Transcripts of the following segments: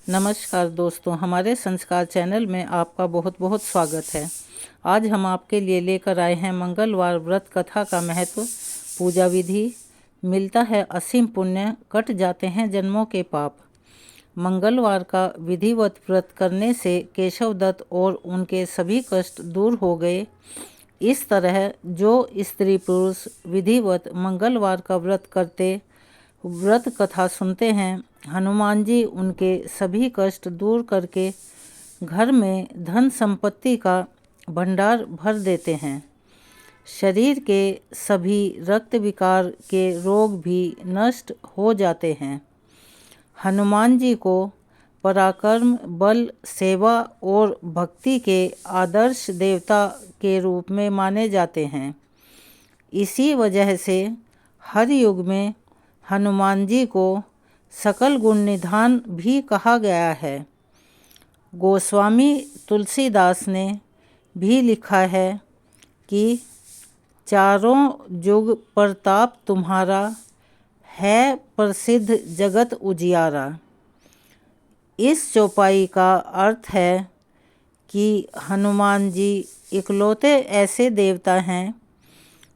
नमस्कार दोस्तों, हमारे संस्कार चैनल में आपका बहुत बहुत स्वागत है। आज हम आपके लिए लेकर आए हैं मंगलवार व्रत कथा का महत्व, पूजा विधि। मिलता है असीम पुण्य, कट जाते हैं जन्मों के पाप। मंगलवार का विधिवत व्रत करने से केशव दत्त और उनके सभी कष्ट दूर हो गए। इस तरह जो स्त्री पुरुष विधिवत मंगलवार का व्रत करते, व्रत कथा सुनते हैं, हनुमान जी उनके सभी कष्ट दूर करके घर में धन संपत्ति का भंडार भर देते हैं। शरीर के सभी रक्त विकार के रोग भी नष्ट हो जाते हैं। हनुमान जी को पराक्रम, बल, सेवा और भक्ति के आदर्श देवता के रूप में माने जाते हैं। इसी वजह से हर युग में हनुमान जी को सकल गुण निधान भी कहा गया है। गोस्वामी तुलसीदास ने भी लिखा है कि चारों जुग प्रताप तुम्हारा, है प्रसिद्ध जगत उजियारा। इस चौपाई का अर्थ है कि हनुमान जी इकलौते ऐसे देवता हैं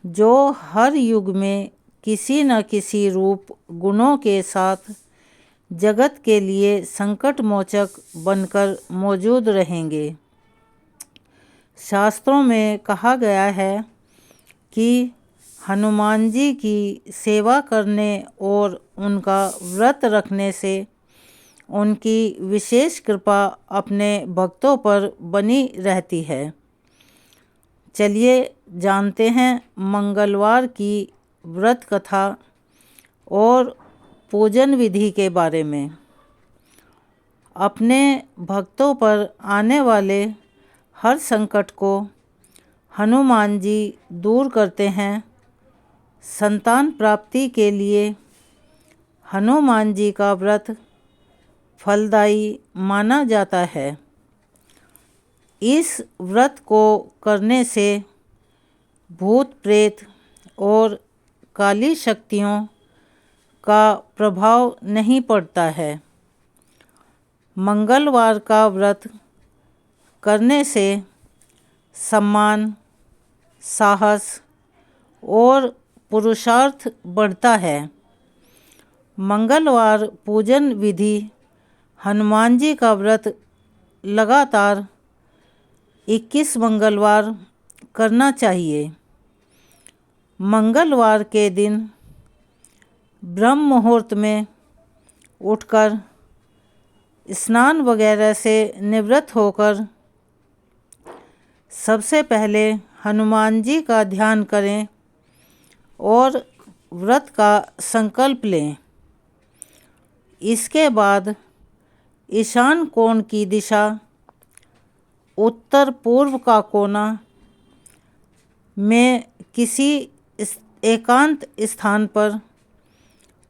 जो हर युग में किसी न किसी रूप गुणों के साथ जगत के लिए संकट मोचक बनकर मौजूद रहेंगे। शास्त्रों में कहा गया है कि हनुमान जी की सेवा करने और उनका व्रत रखने से उनकी विशेष कृपा अपने भक्तों पर बनी रहती है। चलिए जानते हैं मंगलवार की व्रत कथा और पूजन विधि के बारे में। अपने भक्तों पर आने वाले हर संकट को हनुमान जी दूर करते हैं। संतान प्राप्ति के लिए हनुमान जी का व्रत फलदायी माना जाता है। इस व्रत को करने से भूत प्रेत और काली शक्तियों का प्रभाव नहीं पड़ता है। मंगलवार का व्रत करने से सम्मान, साहस और पुरुषार्थ बढ़ता है। मंगलवार पूजन विधि: हनुमान जी का व्रत लगातार 21 मंगलवार करना चाहिए। मंगलवार के दिन ब्रह्म मुहूर्त में उठकर स्नान वगैरह से निवृत्त होकर सबसे पहले हनुमान जी का ध्यान करें और व्रत का संकल्प लें। इसके बाद ईशान कोण की दिशा, उत्तर पूर्व का कोना में किसी एकांत स्थान पर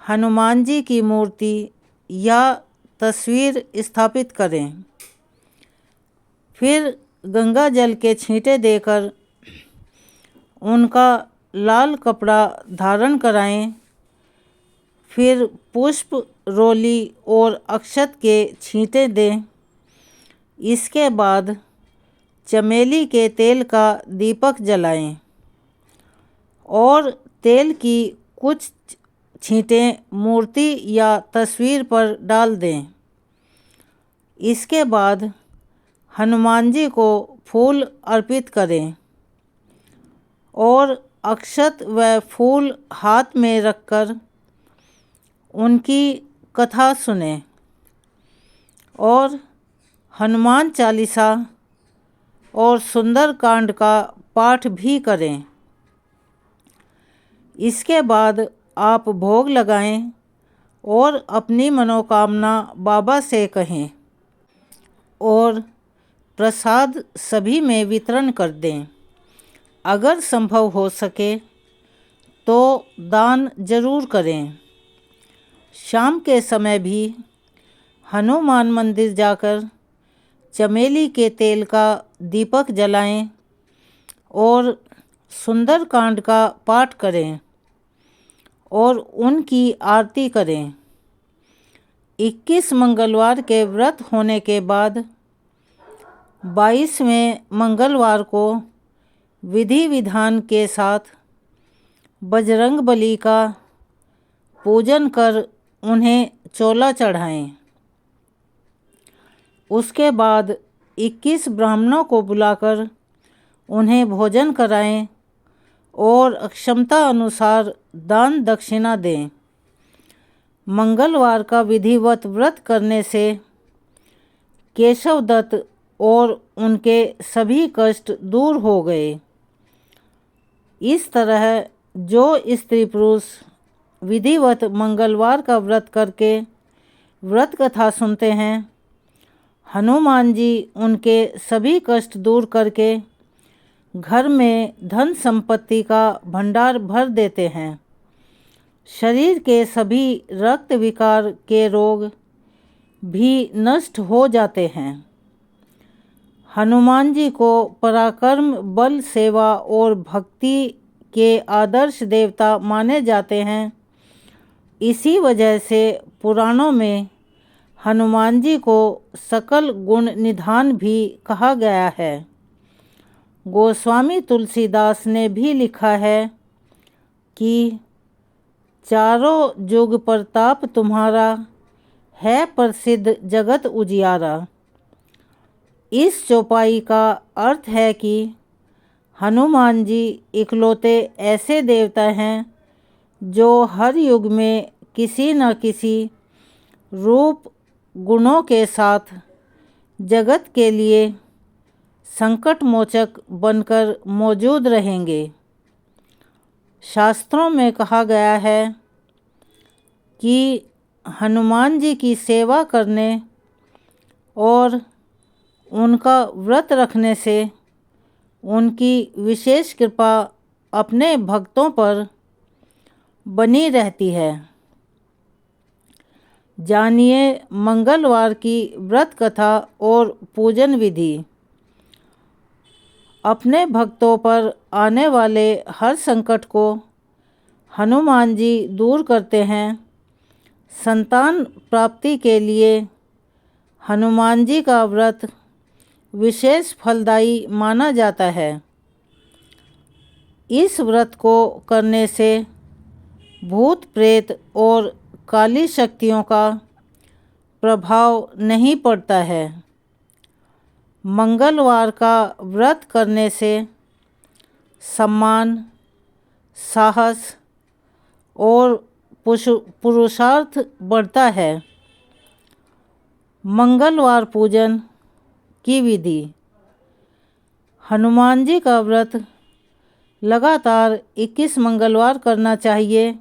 हनुमान जी की मूर्ति या तस्वीर स्थापित करें। फिर गंगा जल के छींटे देकर उनका लाल कपड़ा धारण कराएं। फिर पुष्प, रोली और अक्षत के छींटे दें। इसके बाद चमेली के तेल का दीपक जलाएं और तेल की कुछ छींटें मूर्ति या तस्वीर पर डाल दें। इसके बाद हनुमान जी को फूल अर्पित करें और अक्षत व फूल हाथ में रखकर उनकी कथा सुनें और हनुमान चालीसा और सुंदरकांड का पाठ भी करें। इसके बाद आप भोग लगाएं और अपनी मनोकामना बाबा से कहें और प्रसाद सभी में वितरण कर दें। अगर संभव हो सके तो दान जरूर करें। शाम के समय भी हनुमान मंदिर जाकर चमेली के तेल का दीपक जलाएं और सुंदरकांड का पाठ करें और उनकी आरती करें। 21 मंगलवार के व्रत होने के बाद 22वें मंगलवार को विधि विधान के साथ बजरंगबली का पूजन कर उन्हें चोला चढ़ाएं। उसके बाद 21 ब्राह्मणों को बुलाकर उन्हें भोजन कराएं और क्षमता अनुसार दान दक्षिणा दें। मंगलवार का विधिवत व्रत करने से केशव दत्त और उनके सभी कष्ट दूर हो गए। इस तरह जो स्त्री पुरुष विधिवत मंगलवार का व्रत करके व्रत कथा सुनते हैं, हनुमान जी उनके सभी कष्ट दूर करके घर में धन संपत्ति का भंडार भर देते हैं। शरीर के सभी रक्त विकार के रोग भी नष्ट हो जाते हैं। हनुमान जी को पराक्रम, बल, सेवा और भक्ति के आदर्श देवता माने जाते हैं। इसी वजह से पुराणों में हनुमान जी को सकल गुण निधान भी कहा गया है। गोस्वामी तुलसीदास ने भी लिखा है कि चारों जुग प्रताप तुम्हारा, है प्रसिद्ध जगत उजियारा। इस चौपाई का अर्थ है कि हनुमान जी इकलौते ऐसे देवता हैं जो हर युग में किसी न किसी रूप गुणों के साथ जगत के लिए संकट मोचक बनकर मौजूद रहेंगे। शास्त्रों में कहा गया है कि हनुमान जी की सेवा करने और उनका व्रत रखने से उनकी विशेष कृपा अपने भक्तों पर बनी रहती है। जानिए मंगलवार की व्रत कथा और पूजन विधि। अपने भक्तों पर आने वाले हर संकट को हनुमान जी दूर करते हैं। संतान प्राप्ति के लिए हनुमान जी का व्रत विशेष फलदायी माना जाता है। इस व्रत को करने से भूत प्रेत और काली शक्तियों का प्रभाव नहीं पड़ता है। मंगलवार का व्रत करने से सम्मान, साहस और पुरुषार्थ बढ़ता है। मंगलवार पूजन की विधि। हनुमान जी का व्रत लगातार 21 मंगलवार करना चाहिए।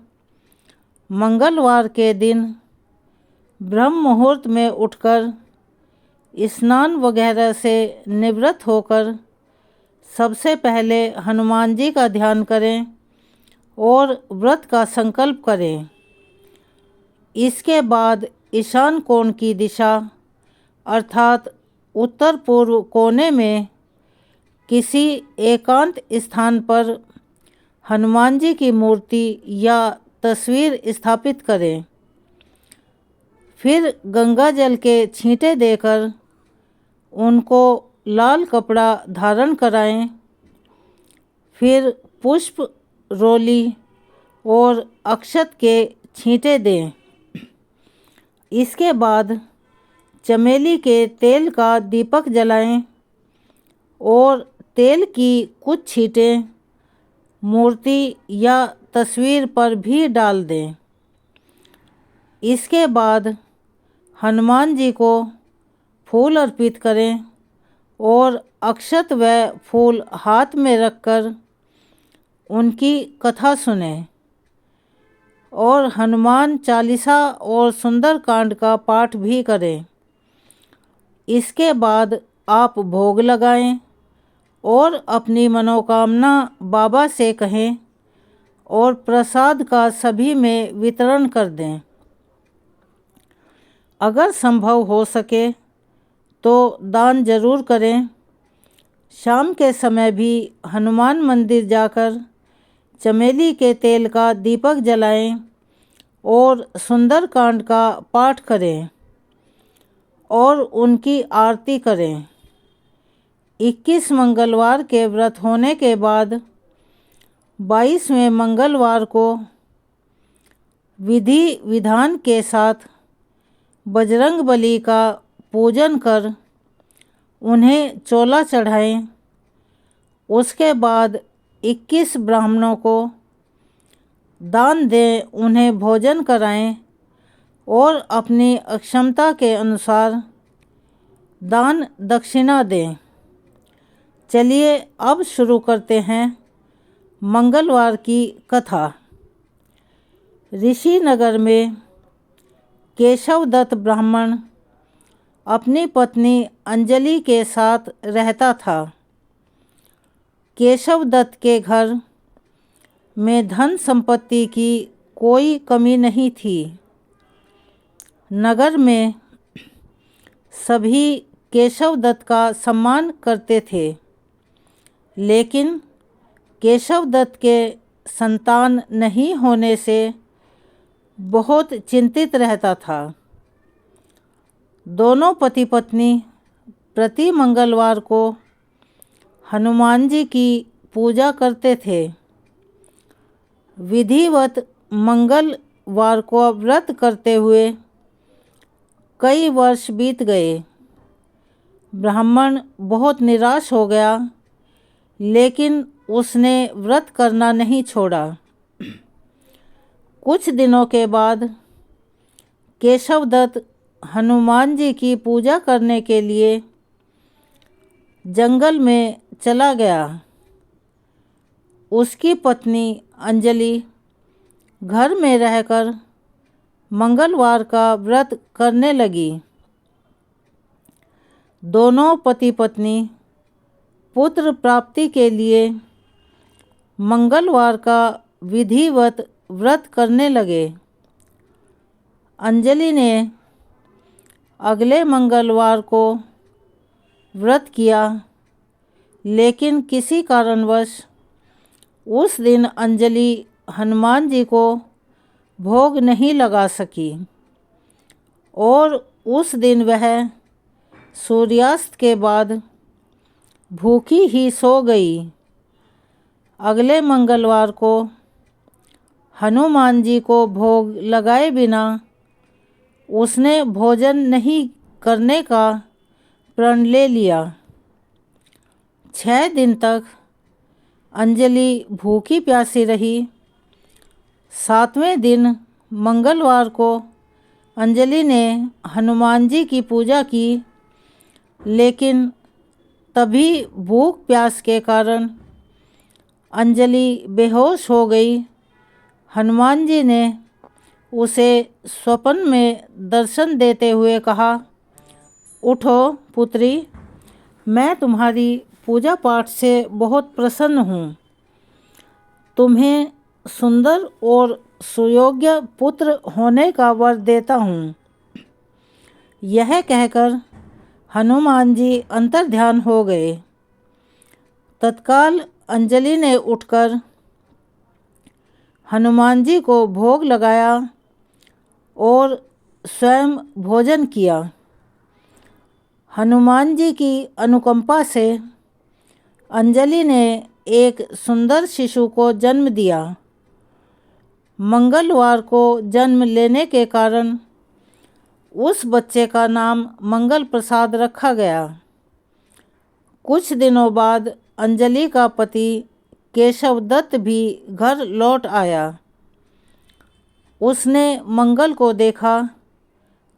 मंगलवार के दिन ब्रह्म मुहूर्त में उठकर स्नान वगैरह से निवृत्त होकर सबसे पहले हनुमान जी का ध्यान करें और व्रत का संकल्प करें। इसके बाद ईशान कोण की दिशा अर्थात उत्तर पूर्व कोने में किसी एकांत स्थान पर हनुमान जी की मूर्ति या तस्वीर स्थापित करें। फिर गंगा जल के छींटे देकर उनको लाल कपड़ा धारण कराएं। फिर पुष्प, रोली और अक्षत के छींटे दें। इसके बाद चमेली के तेल का दीपक जलाएं और तेल की कुछ छींटें मूर्ति या तस्वीर पर भी डाल दें। इसके बाद हनुमान जी को फूल अर्पित करें और अक्षत व फूल हाथ में रखकर उनकी कथा सुनें और हनुमान चालीसा और सुंदरकांड का पाठ भी करें। इसके बाद आप भोग लगाएं और अपनी मनोकामना बाबा से कहें और प्रसाद का सभी में वितरण कर दें। अगर संभव हो सके तो दान जरूर करें। शाम के समय भी हनुमान मंदिर जाकर चमेली के तेल का दीपक जलाएं और सुंदरकांड का पाठ करें और उनकी आरती करें। 21 मंगलवार के व्रत होने के बाद 22वें मंगलवार को विधि विधान के साथ बजरंगबली का पूजन कर उन्हें चोला चढ़ाएं। उसके बाद 21 ब्राह्मणों को दान दें, उन्हें भोजन कराएं और अपनी अक्षमता के अनुसार दान दक्षिणा दें। चलिए अब शुरू करते हैं मंगलवार की कथा। ऋषिनगर में केशवदत्त ब्राह्मण अपनी पत्नी अंजलि के साथ रहता था। केशवदत्त के घर में धन संपत्ति की कोई कमी नहीं थी। नगर में सभी केशवदत्त का सम्मान करते थे, लेकिन केशवदत्त के संतान नहीं होने से बहुत चिंतित रहता था। दोनों पति पत्नी प्रति मंगलवार को हनुमान जी की पूजा करते थे। विधिवत मंगलवार को व्रत करते हुए कई वर्ष बीत गए। ब्राह्मण बहुत निराश हो गया, लेकिन उसने व्रत करना नहीं छोड़ा। कुछ दिनों के बाद केशवदत्त हनुमान जी की पूजा करने के लिए जंगल में चला गया। उसकी पत्नी अंजलि घर में रहकर मंगलवार का व्रत करने लगी। दोनों पति पत्नी पुत्र प्राप्ति के लिए मंगलवार का विधिवत व्रत करने लगे। अंजलि ने अगले मंगलवार को व्रत किया, लेकिन किसी कारणवश उस दिन अंजलि हनुमान जी को भोग नहीं लगा सकी और उस दिन वह सूर्यास्त के बाद भूखी ही सो गई। अगले मंगलवार को हनुमान जी को भोग लगाए बिना उसने भोजन नहीं करने का प्रण ले लिया। 6 दिन तक अंजलि भूखी प्यासी रही। 7वें दिन मंगलवार को अंजलि ने हनुमान जी की पूजा की, लेकिन तभी भूख प्यास के कारण अंजलि बेहोश हो गई। हनुमान जी ने उसे स्वप्न में दर्शन देते हुए कहा, उठो पुत्री, मैं तुम्हारी पूजा पाठ से बहुत प्रसन्न हूँ। तुम्हें सुंदर और सुयोग्य पुत्र होने का वर देता हूँ। यह कहकर हनुमान जी अंतर्ध्यान हो गए। तत्काल अंजलि ने उठकर हनुमान जी को भोग लगाया और स्वयं भोजन किया। हनुमान जी की अनुकंपा से अंजलि ने एक सुंदर शिशु को जन्म दिया। मंगलवार को जन्म लेने के कारण उस बच्चे का नाम मंगल प्रसाद रखा गया। कुछ दिनों बाद अंजलि का पति केशवदत्त भी घर लौट आया। उसने मंगल को देखा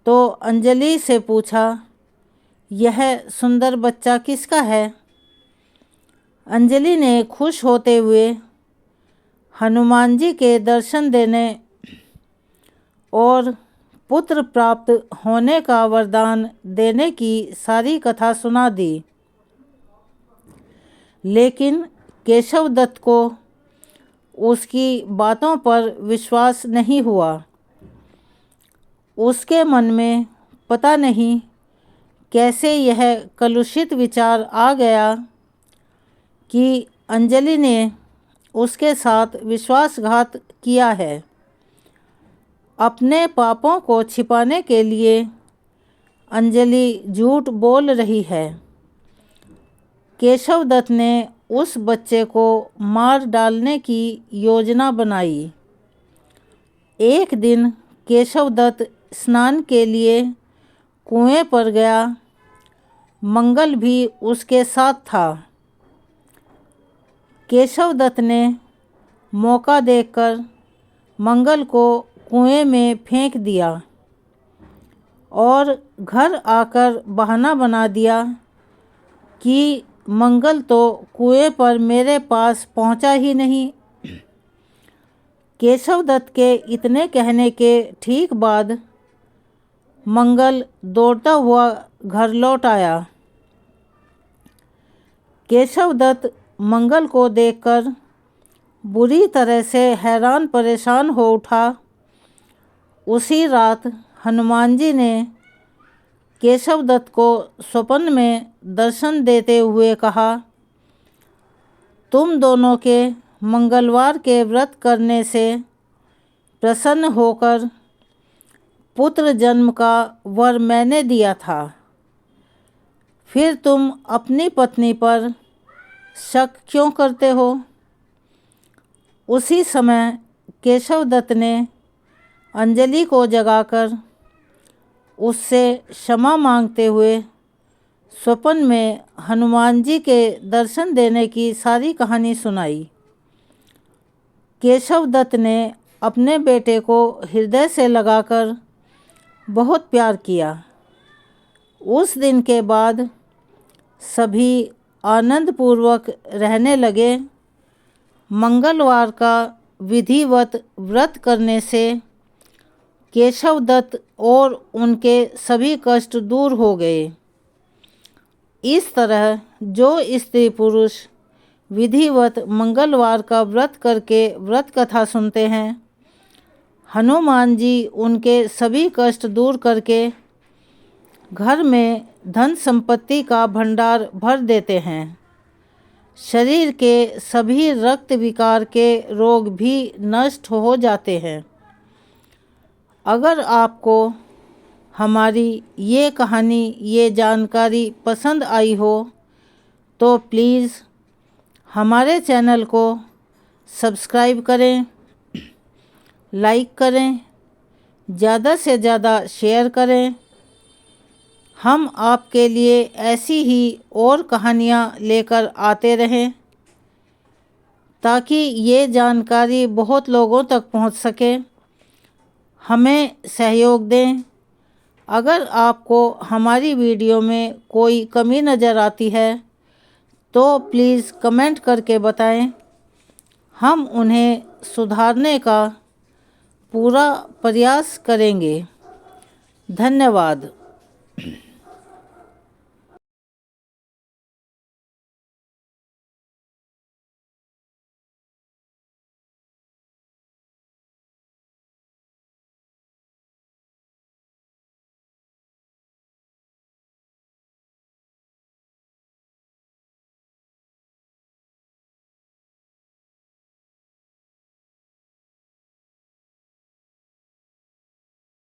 तो अंजलि से पूछा, यह सुंदर बच्चा किसका है? अंजलि ने खुश होते हुए हनुमान जी के दर्शन देने और पुत्र प्राप्त होने का वरदान देने की सारी कथा सुना दी। लेकिन केशवदत्त को उसकी बातों पर विश्वास नहीं हुआ। उसके मन में पता नहीं कैसे यह कलुषित विचार आ गया कि अंजलि ने उसके साथ विश्वासघात किया है। अपने पापों को छिपाने के लिए अंजलि झूठ बोल रही है। केशव दत्त ने उस बच्चे को मार डालने की योजना बनाई। एक दिन केशव दत्त स्नान के लिए कुएं पर गया। मंगल भी उसके साथ था। केशव दत्त ने मौका देखकर मंगल को कुएं में फेंक दिया और घर आकर बहाना बना दिया कि मंगल तो कुएं पर मेरे पास पहुंचा ही नहीं। केशव दत्त के इतने कहने के ठीक बाद मंगल दौड़ता हुआ घर लौट आया। केशव दत्त मंगल को देखकर बुरी तरह से हैरान परेशान हो उठा। उसी रात हनुमान जी ने केशव दत्त को स्वप्न में दर्शन देते हुए कहा, तुम दोनों के मंगलवार के व्रत करने से प्रसन्न होकर पुत्र जन्म का वर मैंने दिया था। फिर तुम अपनी पत्नी पर शक क्यों करते हो? उसी समय केशव दत्त ने अंजलि को जगाकर उससे क्षमा मांगते हुए स्वप्न में हनुमान जी के दर्शन देने की सारी कहानी सुनाई। केशव दत्त ने अपने बेटे को हृदय से लगाकर बहुत प्यार किया। उस दिन के बाद सभी आनंदपूर्वक रहने लगे। मंगलवार का विधिवत व्रत करने से केशव दत्त और उनके सभी कष्ट दूर हो गए। इस तरह जो स्त्री पुरुष विधिवत मंगलवार का व्रत करके व्रत कथा सुनते हैं, हनुमान जी उनके सभी कष्ट दूर करके घर में धन संपत्ति का भंडार भर देते हैं। शरीर के सभी रक्त विकार के रोग भी नष्ट हो जाते हैं। अगर आपको हमारी ये कहानी, ये जानकारी पसंद आई हो तो प्लीज़ हमारे चैनल को सब्सक्राइब करें, लाइक करें, ज़्यादा से ज़्यादा शेयर करें। हम आपके लिए ऐसी ही और कहानियाँ लेकर आते रहें ताकि ये जानकारी बहुत लोगों तक पहुंच सके। हमें सहयोग दें। अगर आपको हमारी वीडियो में कोई कमी नज़र आती है तो प्लीज़ कमेंट करके बताएं। हम उन्हें सुधारने का पूरा प्रयास करेंगे। धन्यवाद।